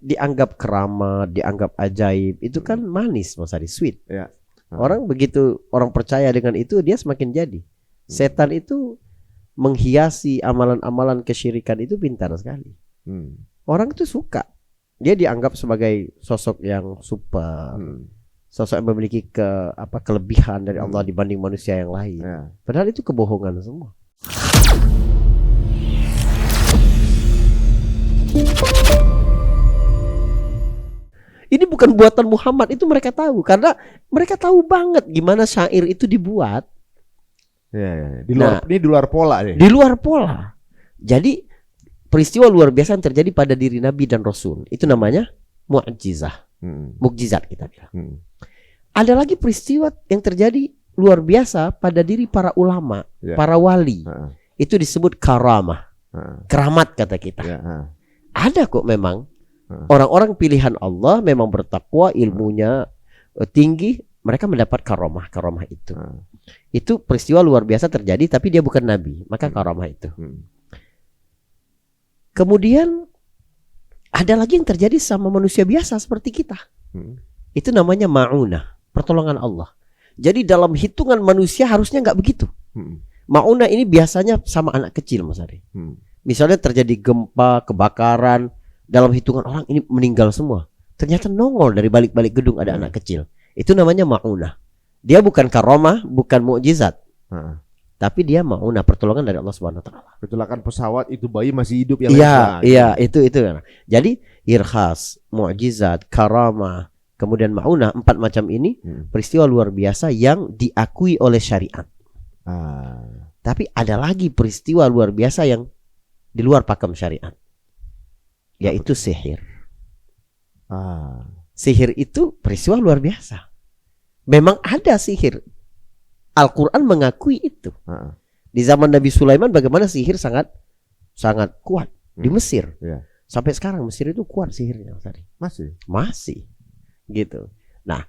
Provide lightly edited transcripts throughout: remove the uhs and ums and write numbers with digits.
dianggap keramat, dianggap ajaib, itu kan manis Mas Ari, sweet. Ya. Orang begitu orang percaya dengan itu, dia semakin jadi. Setan itu menghiasi amalan-amalan kesyirikan itu pintar sekali. Orang itu suka. Dia dianggap sebagai sosok yang super, sosok yang memiliki kelebihan dari Allah dibanding manusia yang lain. Ya. Padahal itu kebohongan semua. Ini bukan buatan Muhammad, itu mereka tahu. Karena mereka tahu banget gimana syair itu dibuat. Ya. Ini di luar pola nih. Di luar pola. Jadi peristiwa luar biasa yang terjadi pada diri Nabi dan Rasul, itu namanya mu'jizah. Mukjizat kita bilang. Ada lagi peristiwa yang terjadi luar biasa pada diri para ulama, para wali. Itu disebut karamah. Keramat kata kita. Ada kok memang orang-orang pilihan Allah, memang bertakwa, ilmunya tinggi, mereka mendapat karamah itu. Itu peristiwa luar biasa terjadi, tapi dia bukan nabi, maka karamah itu. Kemudian ada lagi yang terjadi sama manusia biasa seperti kita. Itu namanya ma'unah, pertolongan Allah. Jadi dalam hitungan manusia harusnya nggak begitu. Ma'unah ini biasanya sama anak kecil, Mas Ari. Misalnya terjadi gempa, kebakaran, dalam hitungan orang ini meninggal semua. Ternyata nongol dari balik-balik gedung ada anak kecil. Itu namanya ma'unah. Dia bukan karomah, bukan mukjizat. Tapi dia ma'unah, pertolongan dari Allah Subhanahu wa taala. Kecelakaan pesawat, itu bayi masih hidup yang Iya, itu. Jadi irhas, mukjizat, karamah, kemudian ma'unah, 4 macam ini peristiwa luar biasa yang diakui oleh syariat. Tapi ada lagi peristiwa luar biasa yang di luar pakem syariat, yaitu sihir. Sihir itu peristiwa luar biasa. Memang ada sihir. Al-Quran mengakui itu. Di zaman Nabi Sulaiman bagaimana sihir sangat kuat di Mesir. Sampai sekarang Mesir itu kuat sihirnya. Masih. Gitu. Nah,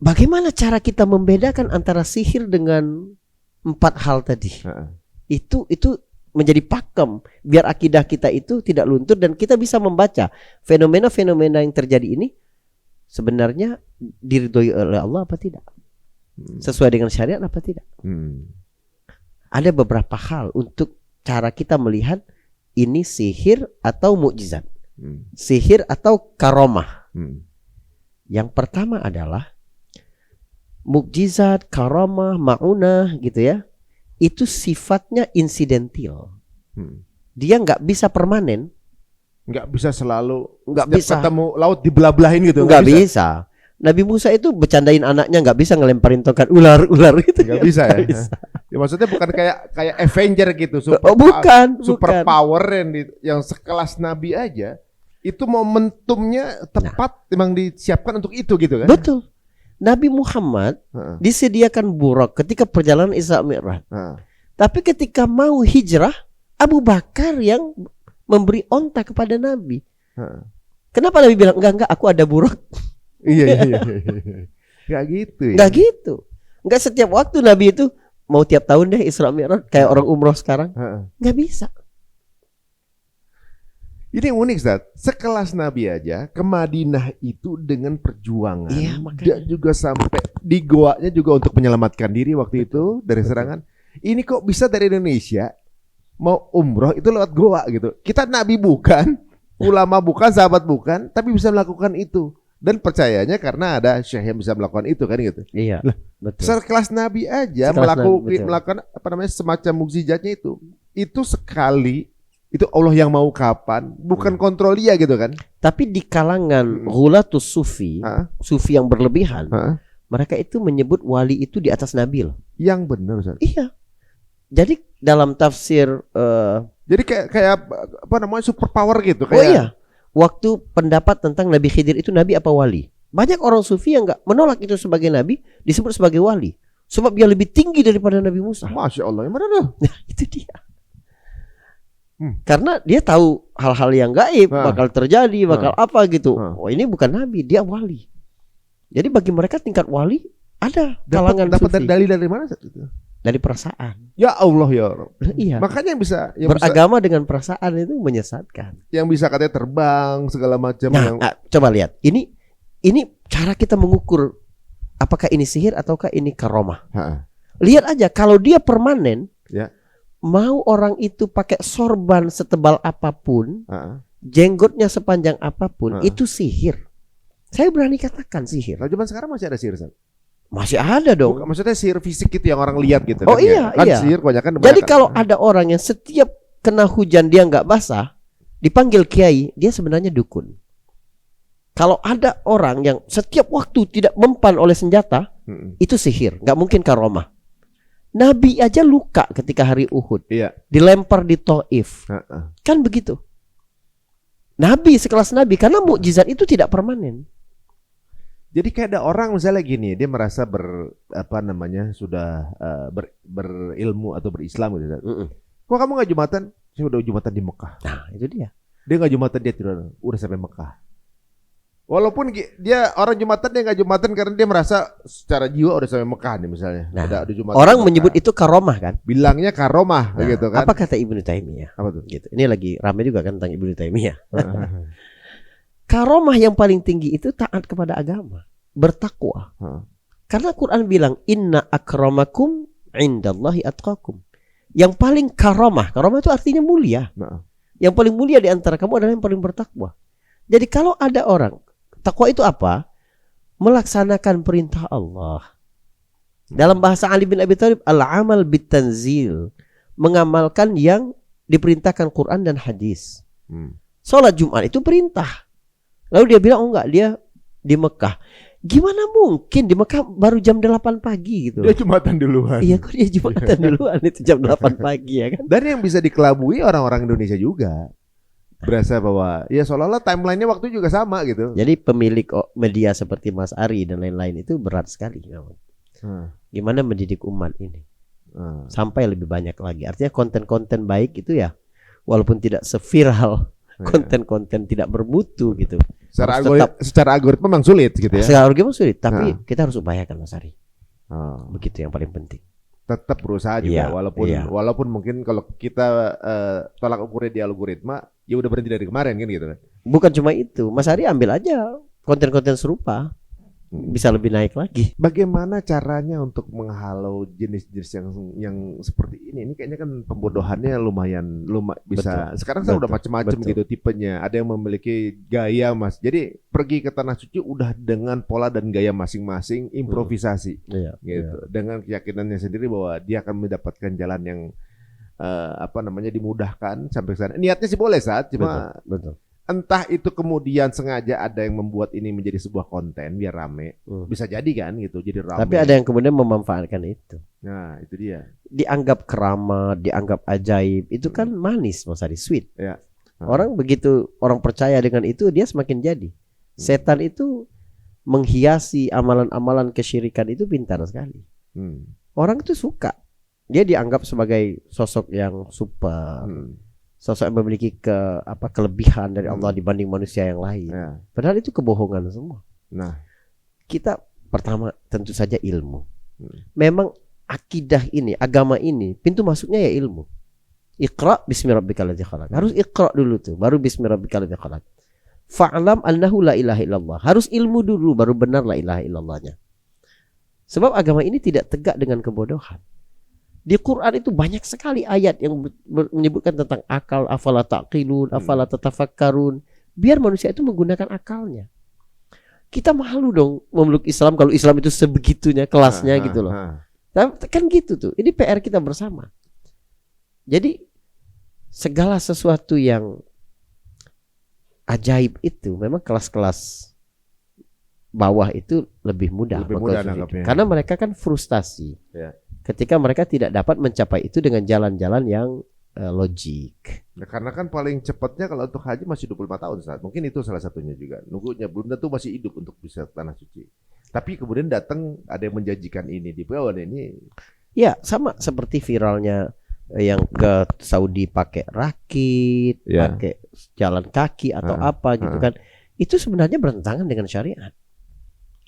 bagaimana cara kita membedakan antara sihir dengan 4 hal tadi? Itu menjadi pakem biar akidah kita itu tidak luntur dan kita bisa membaca fenomena-fenomena yang terjadi ini sebenarnya diridhoi oleh Allah apa tidak, sesuai dengan syariat apa tidak. Ada beberapa hal untuk cara kita melihat ini sihir atau mukjizat, sihir atau karomah. Yang pertama adalah mukjizat, karomah, ma'unah gitu ya. Itu sifatnya insidental. Dia nggak bisa permanen, nggak bisa selalu, nggak bisa ketemu laut dibelah-belahin gitu, nggak bisa. Nabi Musa itu bercandain anaknya, nggak bisa ngelemparin tongkat ular gitu, nggak bisa ya. Ya maksudnya bukan kayak Avenger gitu, super power yang sekelas Nabi aja itu momentumnya tepat, memang disiapkan untuk itu gitu kan. Betul. Nabi Muhammad disediakan buraq ketika perjalanan Isra Mi'raj. Tapi ketika mau hijrah, Abu Bakar yang memberi onta kepada Nabi. Kenapa Nabi bilang enggak aku ada buraq? Iya. Enggak gitu ya. Enggak gitu. Enggak setiap waktu Nabi itu mau tiap tahun deh Isra Mi'raj kayak orang umroh sekarang. Enggak bisa. Ini unik, Ustaz. Sekelas Nabi aja ke Madinah itu dengan perjuangan. Iya, dia juga sampai di goanya juga untuk menyelamatkan diri waktu itu dari serangan. Ini kok bisa dari Indonesia mau umroh itu lewat goa gitu. Kita Nabi bukan, ulama bukan, sahabat bukan, tapi bisa melakukan itu. Dan percayanya karena ada syekh yang bisa melakukan itu kan gitu. Iya, betul. Sekelas Nabi aja melakukan semacam mukjizatnya itu. Itu sekali. Itu Allah yang mau kapan, bukan kontrol dia gitu kan. Tapi di kalangan ghulatus sufi, sufi yang berlebihan, mereka itu menyebut wali itu di atas Nabi loh. Yang benar, Ustaz. Iya. Jadi dalam tafsir jadi kayak apa namanya, super power gitu kayak. Oh iya. Waktu pendapat tentang Nabi Khidir itu nabi apa wali? Banyak orang sufi yang enggak menolak itu sebagai nabi, disebut sebagai wali. Sebab dia lebih tinggi daripada Nabi Musa. Masya Allah, yang mana tuh? Nah, itu dia. Karena dia tahu hal-hal yang gaib bakal terjadi, bakal apa gitu. Oh, ini bukan nabi, dia wali. Jadi bagi mereka tingkat wali ada kalangan dapat sufi. dalil dari mana itu? dari perasaan. Ya Allah ya Rabb. Iya. Makanya yang beragama dengan perasaan itu menyesatkan. Yang bisa katanya terbang segala macam. Coba lihat. Ini cara kita mengukur apakah ini sihir ataukah ini karomah. Lihat aja kalau dia permanen, ya. Mau orang itu pakai sorban setebal apapun, jenggotnya sepanjang apapun, itu sihir. Saya berani katakan sihir. Kalau zaman sekarang masih ada sihir, San? Masih ada dong. Maksudnya sihir fisik gitu yang orang lihat gitu. Oh iya, kan iya. Sihir kebanyakan. Jadi kalau ada orang yang setiap kena hujan dia nggak basah, dipanggil kiai, dia sebenarnya dukun. Kalau ada orang yang setiap waktu tidak mempan oleh senjata, itu sihir, nggak mungkin karomah. Nabi aja luka ketika hari Uhud, dilempar di Taif, kan begitu. Nabi sekelas Nabi, karena mukjizat itu tidak permanen. Jadi kayak ada orang misalnya gini, dia merasa sudah berilmu atau berislam gitu. Kok kamu nggak Jumatan? Saya udah Jumatan di Mekah. Nah itu dia. Dia nggak Jumatan, dia udah sampai Mekah. Walaupun dia orang Jumatan, dia nggak Jumatan karena dia merasa secara jiwa udah sampai Mekah nih misalnya. Nah, ada Jumatan orang menyebut itu karomah kan? Bilangnya karomah gitu kan? Apa kata Ibnu Taimiyah? Apa tuh? Gitu. Ini lagi ramai juga kan tentang Ibnu Taimiyah. Karomah yang paling tinggi itu taat kepada agama, bertakwa. Karena Quran bilang inna akramakum indallahi atqakum. Yang paling karomah itu artinya mulia. Yang paling mulia di antara kamu adalah yang paling bertakwa. Jadi kalau ada orang, takwa itu apa? Melaksanakan perintah Allah. Dalam bahasa Ali bin Abi Thalib, al-amal bitanzil, mengamalkan yang diperintahkan Quran dan hadis. Sholat Jumat itu perintah. Lalu dia bilang, oh enggak, dia di Mekah. Gimana mungkin di Mekah baru jam 8 pagi gitu. Dia Jumatan duluan. Iya, kok dia Jumatan duluan itu jam 8 pagi ya kan. Dan yang bisa dikelabui orang-orang Indonesia juga. Berasa bahwa ya seolah-olah timelinenya waktu juga sama gitu. Jadi pemilik media seperti Mas Ari dan lain-lain itu berat sekali. Gimana mendidik umat ini sampai lebih banyak lagi. Artinya konten-konten baik itu ya, walaupun tidak seviral konten-konten tidak bermutu gitu. Secara algoritma memang sulit gitu ya. Secara algoritma sulit, tapi kita harus upayakan Mas Ari. Begitu yang paling penting. Tetap berusaha juga, walaupun mungkin kalau kita tolak ukurnya di algoritma, ya udah berhenti dari kemarin kan gitu kan. Bukan cuma itu, Mas Ari ambil aja konten-konten serupa, bisa lebih naik lagi. Bagaimana caranya untuk menghalau jenis-jenis yang seperti ini? Ini kayaknya kan pembodohannya lumayan bisa. Betul. Sekarang saya udah macam-macam gitu tipenya. Ada yang memiliki gaya Mas. Jadi pergi ke tanah suci udah dengan pola dan gaya masing-masing, improvisasi. Gitu. Dengan keyakinannya sendiri bahwa dia akan mendapatkan jalan yang dimudahkan sampai sana. Niatnya sih boleh cuma betul. Entah itu kemudian sengaja ada yang membuat ini menjadi sebuah konten biar rame, bisa jadi kan gitu, jadi rame. Tapi ada yang kemudian memanfaatkan itu. Nah itu dia. Dianggap keramat, dianggap ajaib, itu kan manis, Mas Ari, sweet. Ya. Orang begitu orang percaya dengan itu, dia semakin jadi. Setan itu menghiasi amalan-amalan kesyirikan itu pintar sekali. Orang itu suka. Dia dianggap sebagai sosok yang super. Sosok yang memiliki kelebihan dari Allah dibanding manusia yang lain. Padahal itu kebohongan semua. Nah, kita pertama tentu saja ilmu. Memang akidah ini, agama ini, pintu masuknya ya ilmu. Iqra bismi rabbikal ladzi khalaq. Harus iqra dulu tuh, baru bismi rabbikal ladzi khalaq. Fa'lam annahu la ilaha illallah. Harus ilmu dulu baru benar la ilaha illallahnya. Sebab agama ini tidak tegak dengan kebodohan. Di Quran itu banyak sekali ayat yang menyebutkan tentang akal, afala taqilun, afala tatafakkarun. Biar manusia itu menggunakan akalnya. Kita malu dong memeluk Islam kalau Islam itu sebegitunya kelasnya gitu loh. Kan gitu tuh. Ini PR kita bersama. Jadi segala sesuatu yang ajaib itu memang kelas-kelas bawah itu lebih mudah karena mereka kan frustasi. Ketika mereka tidak dapat mencapai itu dengan jalan-jalan yang logik. Nah, karena kan paling cepatnya kalau untuk haji masih 25 tahun saat. Mungkin itu salah satunya juga. Nunggunya belum tentu masih hidup untuk bisa tanah suci. Tapi kemudian datang ada yang menjanjikan ini di bawah ini. Ya, sama seperti viralnya yang ke Saudi pakai rakit, pakai jalan kaki atau apa gitu kan. Itu sebenarnya bertentangan dengan syariat.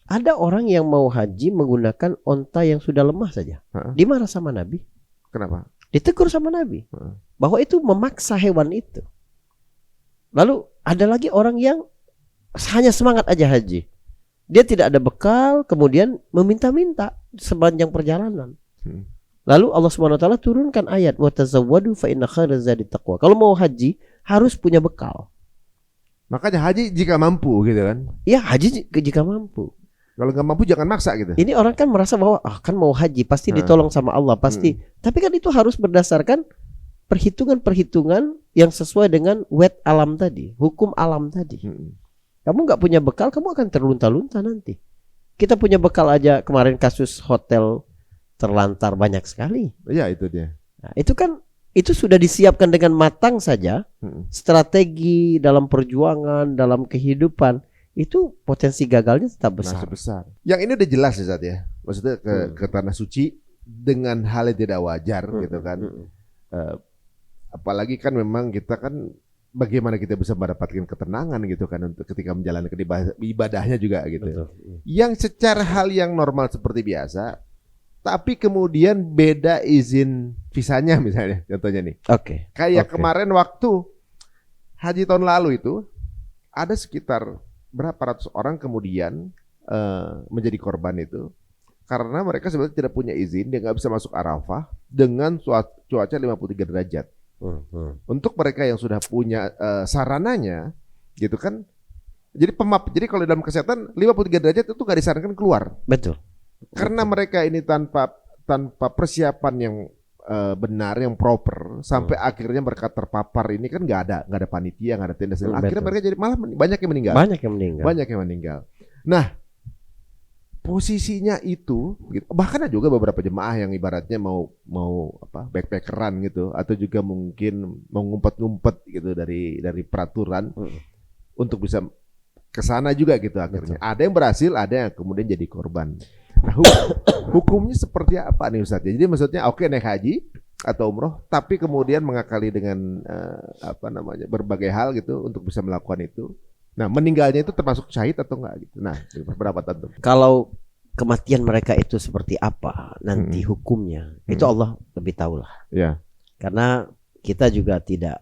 Ada orang yang mau haji menggunakan onta yang sudah lemah saja. Dimarah sama Nabi. Kenapa? Ditegur sama Nabi. Bahwa itu memaksa hewan itu. Lalu ada lagi orang yang hanya semangat aja haji. Dia tidak ada bekal, kemudian meminta-minta sepanjang perjalanan. Lalu Allah Subhanahu wa taala turunkan ayat wa tazawwadu fa inna khairaz zadi taqwa. Kalau mau haji harus punya bekal. Makanya haji jika mampu gitu kan. Ya, haji jika mampu. Kalau nggak mampu jangan maksa gitu. Ini orang kan merasa bahwa kan mau haji pasti ditolong sama Allah pasti. Tapi kan itu harus berdasarkan perhitungan-perhitungan yang sesuai dengan wet alam tadi, hukum alam tadi. Kamu nggak punya bekal, kamu akan terlunta-lunta nanti. Kita punya bekal aja, kemarin kasus hotel terlantar banyak sekali. Iya, itu dia. Nah, itu kan itu sudah disiapkan dengan matang saja. Strategi dalam perjuangan, dalam kehidupan, itu potensi gagalnya tetap besar. Besar. Yang ini udah jelas ya Zat ya. Maksudnya ke tanah suci dengan hal yang tidak wajar gitu kan. Apalagi kan memang kita kan bagaimana kita bisa mendapatkan ketenangan gitu kan untuk ketika menjalankan ibadahnya juga gitu. Betul. Yang secara hal yang normal seperti biasa, tapi kemudian beda izin visanya misalnya, contohnya nih. Oke. Kayak kemarin waktu haji tahun lalu itu ada sekitar berapa ratus orang kemudian menjadi korban itu karena mereka sebenarnya tidak punya izin, dia nggak bisa masuk Arafah dengan cuaca 53 derajat. Untuk mereka yang sudah punya sarananya gitu kan, jadi kalau dalam kesehatan 53 derajat itu nggak disarankan keluar. Betul. Karena mereka ini tanpa persiapan yang benar, yang proper, sampai akhirnya mereka terpapar. Ini kan nggak ada panitia, nggak ada tenda. Akhirnya mereka jadi malah banyak yang meninggal. Banyak yang meninggal. Nah, posisinya itu, gitu. Bahkan ada juga beberapa jemaah yang ibaratnya mau backpackeran gitu, atau juga mungkin mau ngumpet-ngumpet gitu dari peraturan untuk bisa ke sana juga gitu akhirnya. Betul. Ada yang berhasil, ada yang kemudian jadi korban. Nah, hukumnya seperti apa nih Ustaz? Jadi maksudnya naik haji atau umroh, tapi kemudian mengakali dengan berbagai hal gitu untuk bisa melakukan itu. Nah, meninggalnya itu termasuk syahid atau enggak gitu. Nah, berapa tentu. Kalau kematian mereka itu seperti apa nanti hukumnya, itu Allah lebih tahu lah. Ya. Karena kita juga tidak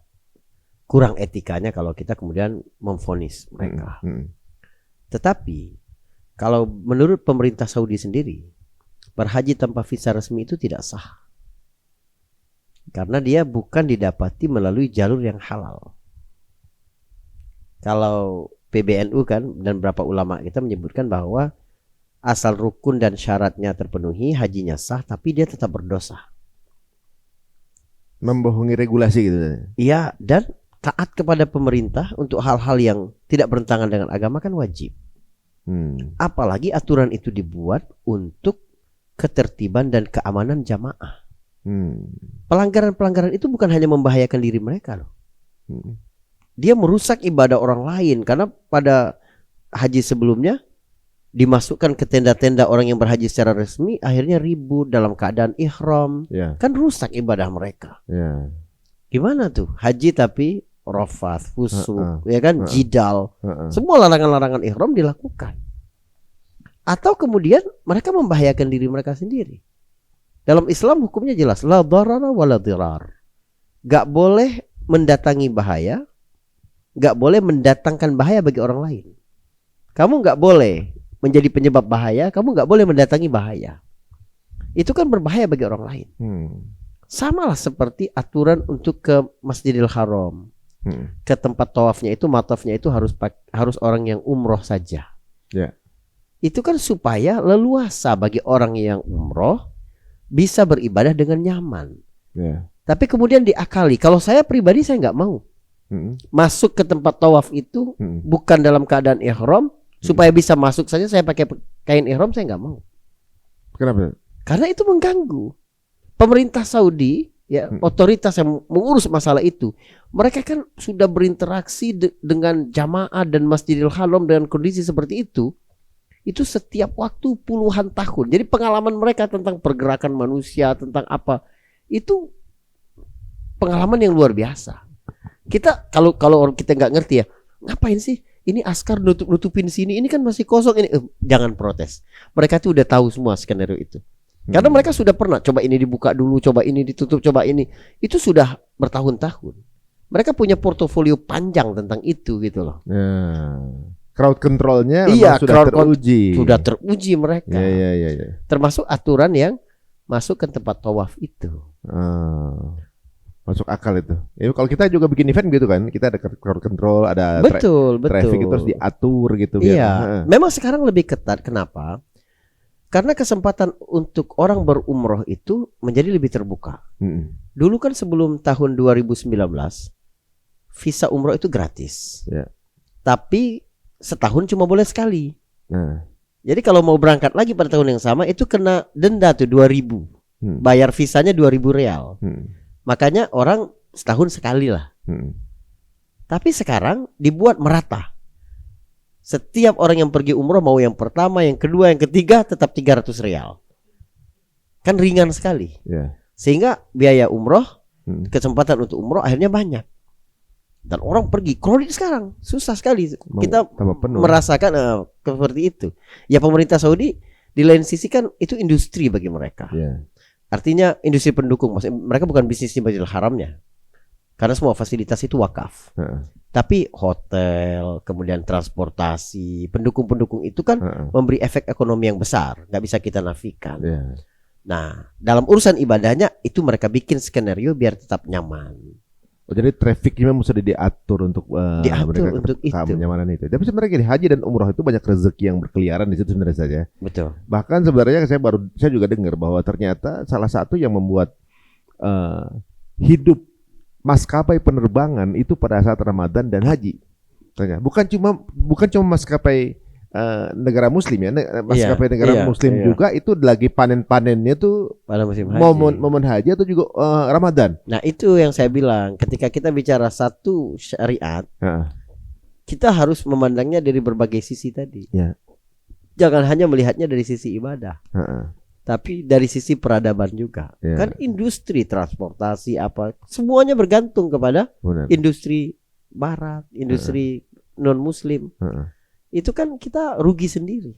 kurang etikanya kalau kita kemudian memvonis mereka. Tetapi kalau menurut pemerintah Saudi sendiri, berhaji tanpa visa resmi itu tidak sah. Karena dia bukan didapati melalui jalur yang halal. Kalau PBNU kan dan beberapa ulama kita menyebutkan bahwa asal rukun dan syaratnya terpenuhi, hajinya sah, tapi dia tetap berdosa. Membohongi regulasi gitu. Iya, dan taat kepada pemerintah untuk hal-hal yang tidak bertentangan dengan agama kan wajib. Apalagi aturan itu dibuat untuk ketertiban dan keamanan jamaah. Pelanggaran-pelanggaran itu bukan hanya membahayakan diri mereka loh. Dia merusak ibadah orang lain, karena pada haji sebelumnya dimasukkan ke tenda-tenda orang yang berhaji secara resmi, akhirnya ribut dalam keadaan ihram. Kan rusak ibadah mereka. Gimana tuh haji tapi rafath, fusuk, ya kan, jidal, semua larangan-larangan ihram dilakukan. Atau kemudian mereka membahayakan diri mereka sendiri. Dalam Islam hukumnya jelas, la darara wa la dirar. Gak boleh mendatangi bahaya, gak boleh mendatangkan bahaya bagi orang lain. Kamu gak boleh menjadi penyebab bahaya, kamu gak boleh mendatangi bahaya. Itu kan berbahaya bagi orang lain. Samalah seperti aturan untuk ke Masjidil Haram. Ke tempat tawafnya itu, matafnya itu harus orang yang umroh saja. Itu kan supaya leluasa bagi orang yang umroh bisa beribadah dengan nyaman. Tapi kemudian diakali. Kalau saya pribadi saya nggak mau masuk ke tempat tawaf itu bukan dalam keadaan ihram, supaya bisa masuk saja saya pakai kain ihram, saya nggak mau. Kenapa? Karena itu mengganggu. Pemerintah Saudi, ya, otoritas yang mengurus masalah itu, mereka kan sudah berinteraksi dengan jamaah dan Masjidil Haram dengan kondisi seperti itu setiap waktu puluhan tahun. Jadi pengalaman mereka tentang pergerakan manusia, tentang apa, itu pengalaman yang luar biasa. Kita kalau kita nggak ngerti ya, ngapain sih ini askar nutupin sini, ini kan masih kosong ini. Jangan protes. Mereka tuh udah tahu semua skenario itu. Karena mereka sudah pernah coba ini dibuka dulu, coba ini ditutup, coba ini. Itu sudah bertahun-tahun. Mereka punya portofolio panjang tentang itu gitu loh. Crowd controlnya sudah teruji. Sudah teruji mereka. Iya. Termasuk aturan yang masuk ke tempat tawaf itu. Masuk akal itu. Ya, kalau kita juga bikin event gitu kan, kita ada crowd control, ada traffic itu harus diatur gitu. Iya. Memang sekarang lebih ketat. Kenapa? Karena kesempatan untuk orang berumroh itu menjadi lebih terbuka. Dulu kan sebelum tahun 2019, visa umroh itu gratis. Tapi setahun cuma boleh sekali. Jadi kalau mau berangkat lagi pada tahun yang sama itu kena denda tuh 2.000. Bayar visanya 2.000 real. Makanya orang setahun sekali lah. Tapi sekarang dibuat merata. Setiap orang yang pergi umroh, mau yang pertama, yang kedua, yang ketiga, tetap 300 real. Kan ringan sekali. Sehingga biaya umroh, kesempatan untuk umroh akhirnya banyak. Dan orang pergi, crowded sekarang, susah sekali. Kita merasakan seperti itu. Ya pemerintah Saudi di lain sisi kan itu industri bagi mereka. Artinya industri pendukung. Maksudnya mereka bukan bisnis di Masjidil Haramnya. Karena semua fasilitas itu wakaf. Tapi hotel, kemudian transportasi, pendukung-pendukung itu kan memberi efek ekonomi yang besar. Gak bisa kita nafikan. Nah, dalam urusan ibadahnya itu mereka bikin skenario biar tetap nyaman. Jadi trafficnya mesti diatur untuk mereka untuk kenyamanan itu. Tapi sebenarnya gini, haji dan umroh itu banyak rezeki yang berkeliaran di situ sebenarnya saja. Betul. Bahkan sebenarnya saya juga dengar bahwa ternyata salah satu yang membuat hidup maskapai penerbangan itu pada saat Ramadan dan haji. Bukan cuma maskapai negara muslim ya, maskapai negara muslim juga itu lagi panen-panennya tuh pada musim haji. Momen haji atau juga Ramadan. Nah, itu yang saya bilang, ketika kita bicara satu syariat, kita harus memandangnya dari berbagai sisi tadi. Jangan hanya melihatnya dari sisi ibadah. Tapi dari sisi peradaban juga. Kan industri transportasi apa semuanya bergantung kepada industri barat, industri non muslim. Itu kan kita rugi sendiri.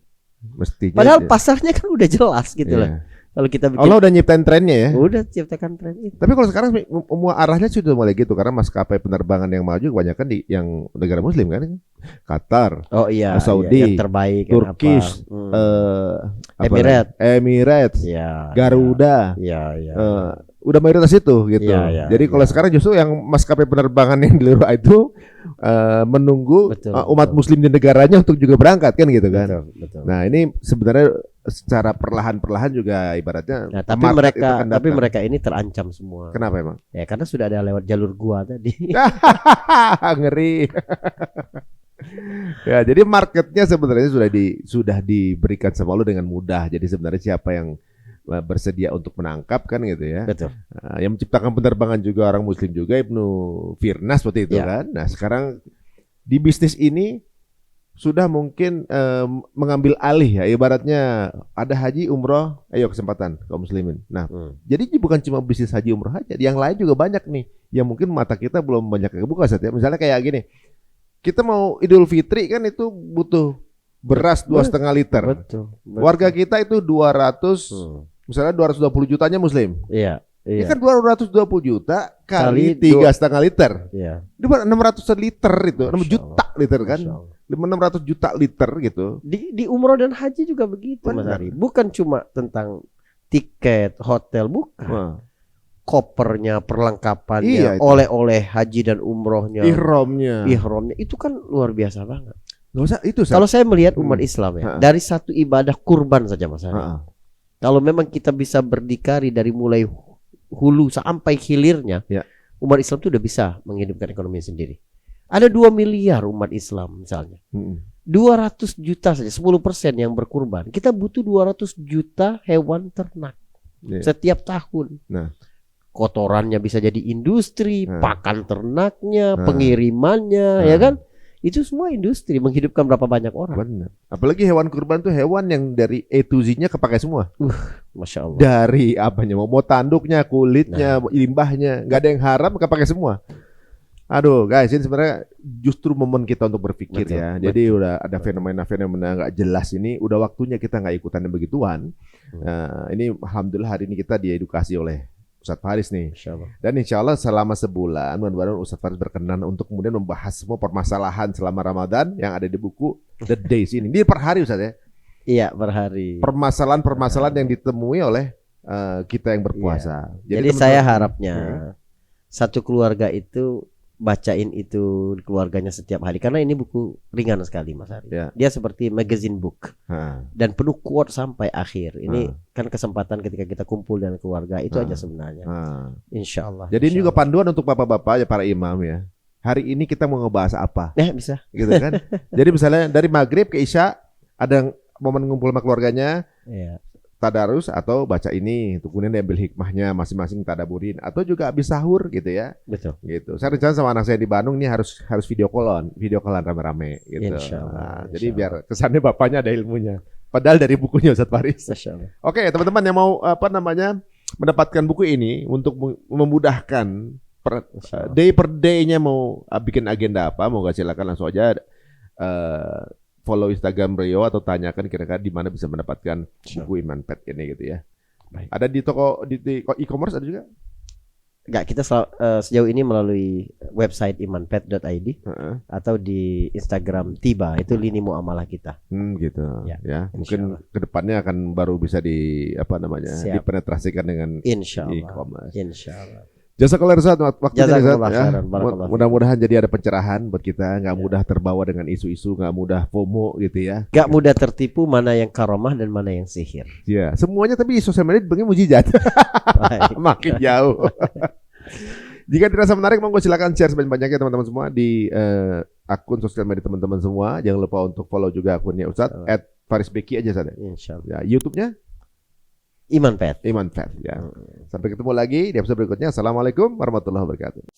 Mestinya. Padahal pasarnya kan udah jelas gitu loh. Kalau kita bikin, Allah udah nyiptain trennya ya. Udah ciptakan tren itu. Tapi kalau sekarang semua arahnya sudah mulai gitu karena maskapai penerbangan yang maju kebanyakan di yang negara muslim kan. Qatar, Saudi, yang terbaik, Turkish, Emirates, Garuda. Udah mayoritas itu gitu. Jadi kalau sekarang justru yang maskapai penerbangan yang di luar itu menunggu umat muslim di negaranya untuk juga berangkat kan gitu kan. Betul. Nah, ini sebenarnya secara perlahan-perlahan juga ibaratnya. Nah, tapi mereka ini terancam semua. Kenapa emang? Ya karena sudah ada lewat jalur gua tadi. Ngeri. Ya, jadi marketnya sebenarnya sudah diberikan sama lu dengan mudah. Jadi sebenarnya siapa yang bersedia untuk menangkap kan gitu ya. Betul. Yang menciptakan penerbangan juga orang muslim juga, Ibnu Firnas seperti itu kan. Nah, sekarang di bisnis ini sudah mungkin mengambil alih ya, ibaratnya ada haji umroh, ayo kesempatan kaum muslimin. Nah, jadi bukan cuma bisnis haji umroh aja, yang lain juga banyak nih yang mungkin mata kita belum banyak kebuka saat ya. Misalnya kayak gini, kita mau Idul Fitri kan itu butuh beras 2,5 liter. Betul. Warga kita itu 200 misalnya 220 jutanya muslim. Iya. Ini kan 220 juta kali 3,5 liter. Iya. Itu 600 liter itu, 6 juta liter kan. 600 juta liter gitu. Di umroh dan haji juga begitu, Mas Ari. Bukan cuma tentang tiket, hotel, bukan. Kopernya, perlengkapannya, oleh-oleh haji dan umrohnya, ihramnya itu kan luar biasa banget. Kalau saya melihat umat Islam ya, dari satu ibadah kurban saja Mas Ari. Kalau memang kita bisa berdikari dari mulai hulu sampai hilirnya, umat Islam itu udah bisa menghidupkan ekonomi sendiri. Ada 2 miliar umat Islam misalnya. 200 juta saja, 10% yang berkurban. Kita butuh 200 juta hewan ternak setiap tahun. Kotorannya bisa jadi industri, pakan ternaknya, pengirimannya, ya kan? Itu semua industri menghidupkan berapa banyak orang. Benar. Apalagi hewan kurban tuh hewan yang dari A to Z-nya kepakai semua. Masya Allah. Dari apanya, mau tanduknya, kulitnya, limbahnya, nggak ada yang haram, kepakai semua. Aduh guys, ini sebenarnya justru momen kita untuk berpikir Betul, ya. betul, Jadi udah ada fenomena-fenomena nggak jelas ini, udah waktunya kita nggak ikutan yang begituan. Ini alhamdulillah hari ini kita diedukasi oleh Ustadz Faris nih. Insya Allah. Dan insya Allah selama sebulan, mudah-mudahan Ustadz Faris berkenan untuk kemudian membahas semua permasalahan selama Ramadan yang ada di buku The Days ini. Ini per hari Ustadz ya. Iya, per hari. Permasalahan-permasalahan yang ditemui oleh kita yang berpuasa. Jadi saya harapnya satu keluarga itu bacain itu keluarganya setiap hari, karena ini buku ringan sekali Mas Ari. Ya. Dia seperti magazine book dan penuh quote sampai akhir. Ini kan kesempatan ketika kita kumpul dengan keluarga itu aja sebenarnya. Insya Allah. Jadi ini juga panduan untuk bapak-bapak ya, para imam ya. Hari ini kita mau ngebahas apa? Bisa. Gitu kan? Jadi misalnya dari maghrib ke isya ada momen ngumpul sama keluarganya. Iya. Tadarus atau baca ini, kemudian diambil hikmahnya masing-masing tadaburin, atau juga habis sahur gitu ya. Betul. Gitu. Saya rencana sama anak saya di Bandung ini harus video callan rame-rame gitu. Insyaallah, jadi biar kesannya bapaknya ada ilmunya. Padahal dari bukunya Ustadz Faris. Oke, teman-teman yang mau mendapatkan buku ini untuk memudahkan day per day-nya mau bikin agenda apa, mau gak silakan langsung aja follow Instagram Rio atau tanyakan kira-kira di mana bisa mendapatkan buku Iman Pet ini gitu ya. Baik. Ada di toko di e-commerce ada juga? Enggak, kita sejauh ini melalui website imanpet.id atau di Instagram Tiba, itu lini muamalah kita. Gitu. Ya. Mungkin kedepannya akan baru bisa dipenetrasikan dengan e-commerce. Insyaallah. Jazakallah Ustaz, waktunya ya. Mudah-mudahan jadi ada pencerahan buat kita, nggak mudah terbawa dengan isu-isu, nggak mudah FOMO gitu ya. Nggak mudah tertipu mana yang karomah dan mana yang sihir. Ya, semuanya tapi sosial media bengi mujizat. Makin jauh. Jika dirasa menarik, monggo silakan share sebanyak-banyaknya teman-teman semua di akun sosial media teman-teman semua. Jangan lupa untuk follow juga akunnya Ustaz @farisbeki aja saja. Insyaallah. Ya, YouTube-nya Iman Pet ya. Sampai ketemu lagi di episode berikutnya. Assalamualaikum warahmatullahi wabarakatuh.